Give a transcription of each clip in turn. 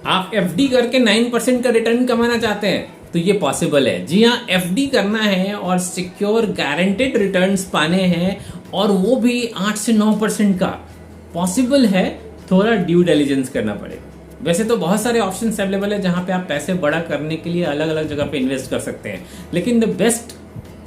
आप एफडी करके 9% का रिटर्न कमाना चाहते हैं तो ये पॉसिबल है। जी हाँ, एफडी करना है और सिक्योर गारंटेड रिटर्न्स पाने हैं और वो भी 8 से 9% का पॉसिबल है। थोड़ा ड्यू डिलिजेंस करना पड़ेगा। वैसे तो बहुत सारे ऑप्शंस अवेलेबल है जहां पे आप पैसे बड़ा करने के लिए अलग अलग जगह पे इन्वेस्ट कर सकते हैं, लेकिन द बेस्ट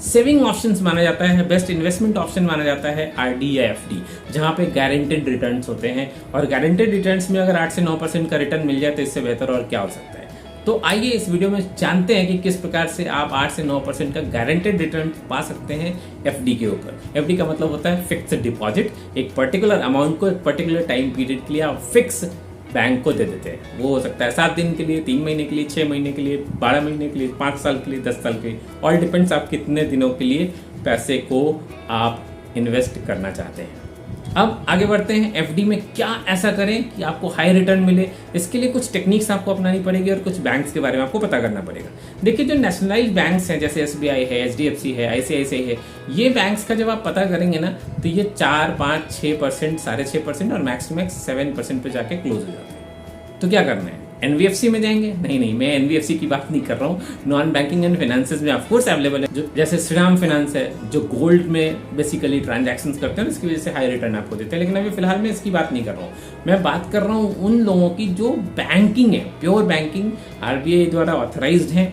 सेविंग ऑप्शंस माना जाता है, बेस्ट इन्वेस्टमेंट ऑप्शन माना जाता है आरडी या एफडी, जहां पे गारंटेड रिटर्न्स होते हैं। और गारंटेड रिटर्न्स में अगर 8 से 9% का रिटर्न मिल जाए तो इससे बेहतर और क्या हो सकता है। तो आइए इस वीडियो में जानते हैं कि किस प्रकार से आप 8 से 9% का गारंटेड रिटर्न पा सकते हैं एफडी के ऊपर। एफडी का मतलब होता है फिक्स्ड डिपॉजिट। एक पर्टिकुलर अमाउंट को एक पर्टिकुलर टाइम पीरियड के लिए आप फिक्स बैंक को दे देते हैं। वो हो सकता है 7 दिन के लिए, 3 महीने के लिए, 6 महीने के लिए, 12 महीने के लिए, 5 साल के लिए, 10 साल के लिए। ऑल डिपेंड्स आप कितने दिनों के लिए पैसे को आप इन्वेस्ट करना चाहते हैं। अब आगे बढ़ते हैं, एफडी में क्या ऐसा करें कि आपको हाई रिटर्न मिले। इसके लिए कुछ टेक्निक्स आपको अपनानी पड़ेगी और कुछ बैंक्स के बारे में आपको पता करना पड़ेगा। देखिए, जो नेशनलाइज्ड बैंक्स हैं जैसे एसबीआई है, एचडीएफसी है, आईसीआईसीआई है, ये बैंक्स का जब आप पता करेंगे ना तो ये 4, 5, 6%, 6.5% और मैक्स टू मैक्स 7% पे जाके क्लोज हो जाते हैं। तो क्या करना है? एनबीएफसी में जाएंगे? नहीं, मैं एनबीएफसी की बात नहीं कर रहा हूँ। नॉन बैंकिंग एंड फाइनेंसेस में ऑफकोर्स अवेलेबल है, जो जैसे श्रीराम फाइनेंस है, जो गोल्ड में बेसिकली ट्रांजैक्शंस करते हैं, इसकी वजह से हाई रिटर्न आपको देते हैं। लेकिन अभी फिलहाल मैं इसकी बात नहीं कर रहा हूँ। मैं बात कर रहा हूँ उन लोगों की जो बैंकिंग है, प्योर बैंकिंग, आरबीआई द्वारा ऑथराइज्ड है,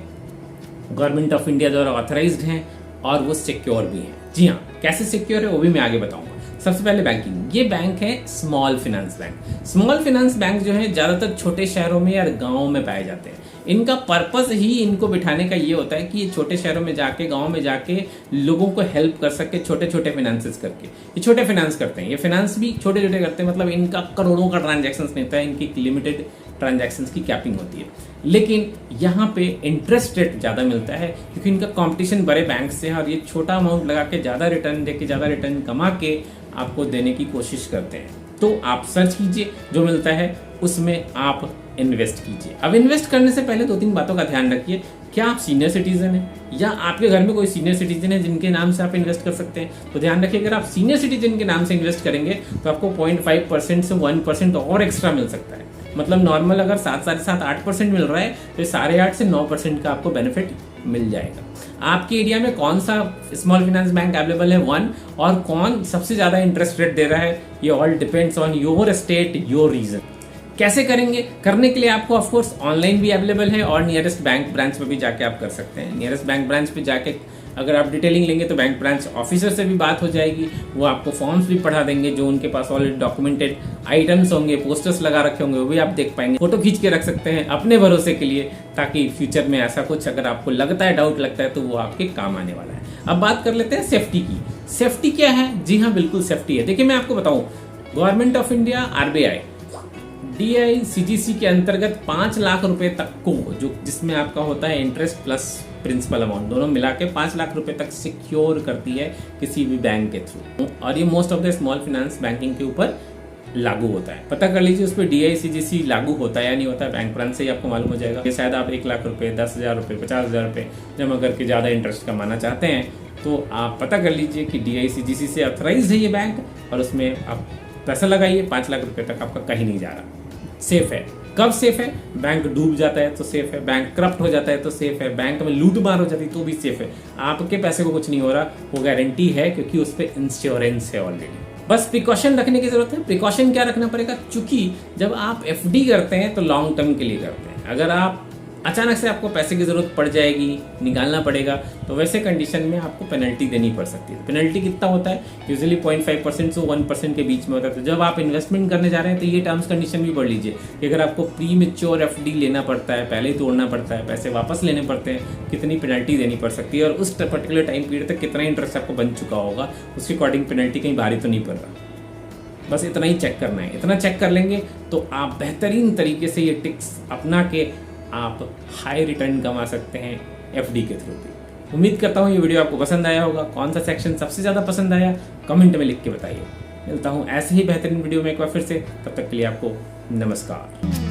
गवर्नमेंट ऑफ इंडिया द्वारा ऑथराइज्ड है और वो सिक्योर भी है। जी हाँ, कैसे सिक्योर है वो भी मैं आगे बताऊंगा। सबसे पहले बैंकिंग, ये बैंक है small finance bank. Small finance bank जो है ज्यादातर छोटे शहरों में या गाँव में पाए जाते हैं। इनका पर्पस ही इनको बिठाने का ये होता है कि ये छोटे शहरों में जाके, गांव में जाके लोगों को हेल्प कर सके, छोटे छोटे फाइनेंसेस करके। ये छोटे फाइनेंस करते हैं, ये फाइनेंस भी छोटे छोटे करते हैं, मतलब इनका करोड़ों का ट्रांजैक्शंस नहीं होता है, इनकी लिमिटेड ट्रांजैक्शंस की कैपिंग होती है। लेकिन यहाँ पे इंटरेस्ट रेट ज़्यादा मिलता है क्योंकि इनका कंपटीशन बड़े बैंक से है और ये छोटा अमाउंट लगा के ज़्यादा रिटर्न देके, ज़्यादा रिटर्न कमा के आपको देने की कोशिश करते हैं। तो आप सर्च कीजिए, जो मिलता है उसमें आप इन्वेस्ट कीजिए। अब इन्वेस्ट करने से पहले 2-3 बातों का ध्यान रखिए। क्या आप सीनियर सिटीजन हैं या आपके घर में कोई सीनियर सिटीजन है जिनके नाम से आप इन्वेस्ट कर सकते हैं? तो ध्यान रखिए, अगर आप सीनियर सिटीजन के नाम से इन्वेस्ट करेंगे तो आपको 0.5% से 1% और एक्स्ट्रा मिल सकता है। मतलब नॉर्मल अगर 7, 7.5, 8% मिल रहा है तो 8.5 से 9% का आपको बेनिफिट मिल जाएगा। आपके एरिया में कौन सा स्मॉल फाइनेंस बैंक अवेलेबल है, वन, और कौन सबसे ज्यादा इंटरेस्ट रेट दे रहा है, ये all depends on your state, your region. कैसे करेंगे? करने के लिए आपको ऑफकोर्स ऑनलाइन भी अवेलेबल है और नियरेस्ट बैंक ब्रांच पे भी जाके आप कर सकते हैं। नियरेस्ट बैंक ब्रांच पे जाके अगर आप डिटेलिंग लेंगे तो बैंक ब्रांच ऑफिसर से भी बात हो जाएगी, वो आपको फॉर्म्स भी पढ़ा देंगे, जो उनके पास ऑलरेडी डॉक्यूमेंटेड आइटम्स होंगे, पोस्टर्स लगा रखे होंगे, वो भी आप देख पाएंगे। फोटो खींच के रख सकते हैं अपने भरोसे के लिए, ताकि फ्यूचर में ऐसा कुछ अगर आपको लगता है, डाउट लगता है, तो वो आपके काम आने वाला है। अब बात कर लेते हैं सेफ्टी की। सेफ्टी क्या है? जी हाँ, बिल्कुल सेफ्टी है। देखिए, मैं आपको बताऊं, government of India, RBI, DICGC के अंतर्गत 5 लाख रुपए तक को, जो जिसमें आपका होता है इंटरेस्ट प्लस प्रिंसिपल अमाउंट, दोनों मिला के 5 लाख रुपए तक सिक्योर करती है किसी भी बैंक के थ्रू। और ये most of the small finance banking के ऊपर लागू होता है। पता कर लीजिए उस पर डीआईसीजीसी लागू होता है या नहीं होता है, बैंक ब्रांच से ही आपको मालूम हो जाएगा। ये शायद आप 1 लाख रुपए, 10,000 रुपए, 50,000 रुपए जमा करके ज्यादा इंटरेस्ट कमाना चाहते हैं तो आप पता कर लीजिए कि डीआईसीजीसी से ऑथराइज्ड है ये बैंक, और उसमें आप पैसा लगाइए। 5 लाख रुपए तक आपका कहीं नहीं जा रहा, सेफ है। कब सेफ है? बैंक डूब जाता है तो सेफ है, बैंक करप्ट हो जाता है तो सेफ है, बैंक में लूट मार हो जाती है तो भी सेफ है। आपके पैसे को कुछ नहीं हो रहा, वो गारंटी है क्योंकि उस पर इंश्योरेंस है ऑलरेडी। बस प्रिकॉशन रखने की जरूरत है। प्रिकॉशन क्या रखना पड़ेगा? चूंकि जब आप एफडी करते हैं तो लॉन्ग टर्म के लिए करते हैं। अगर आप अचानक से आपको पैसे की जरूरत पड़ जाएगी, निकालना पड़ेगा, तो वैसे कंडीशन में आपको पेनल्टी देनी पड़ सकती है। पेनल्टी कितना होता है? यूजुअली 0.5% से 1% के बीच में होता है। तो जब आप इन्वेस्टमेंट करने जा रहे हैं तो ये टर्म्स कंडीशन भी पढ़ लीजिए कि अगर आपको प्री मैच्योर एफडी लेना पड़ता है, पहले ही तोड़ना पड़ता है, पैसे वापस लेने पड़ते हैं, कितनी पेनल्टी देनी पड़ सकती है और उस पर्टिकुलर टाइम पीरियड तक कितना इंटरेस्ट आपको बन चुका होगा, उसके अकॉर्डिंग पेनल्टी कहीं भारी तो नहीं पड़ रहा। बस इतना ही चेक करना है। इतना चेक कर लेंगे तो आप बेहतरीन तरीके से ये टिक्स अपना के आप हाई रिटर्न कमा सकते हैं एफडी के थ्रू भी। उम्मीद करता हूँ ये वीडियो आपको पसंद आया होगा। कौन सा सेक्शन सबसे ज़्यादा पसंद आया कमेंट में लिख के बताइए। मिलता हूँ ऐसे ही बेहतरीन वीडियो में एक बार फिर से, तब तक के लिए आपको नमस्कार।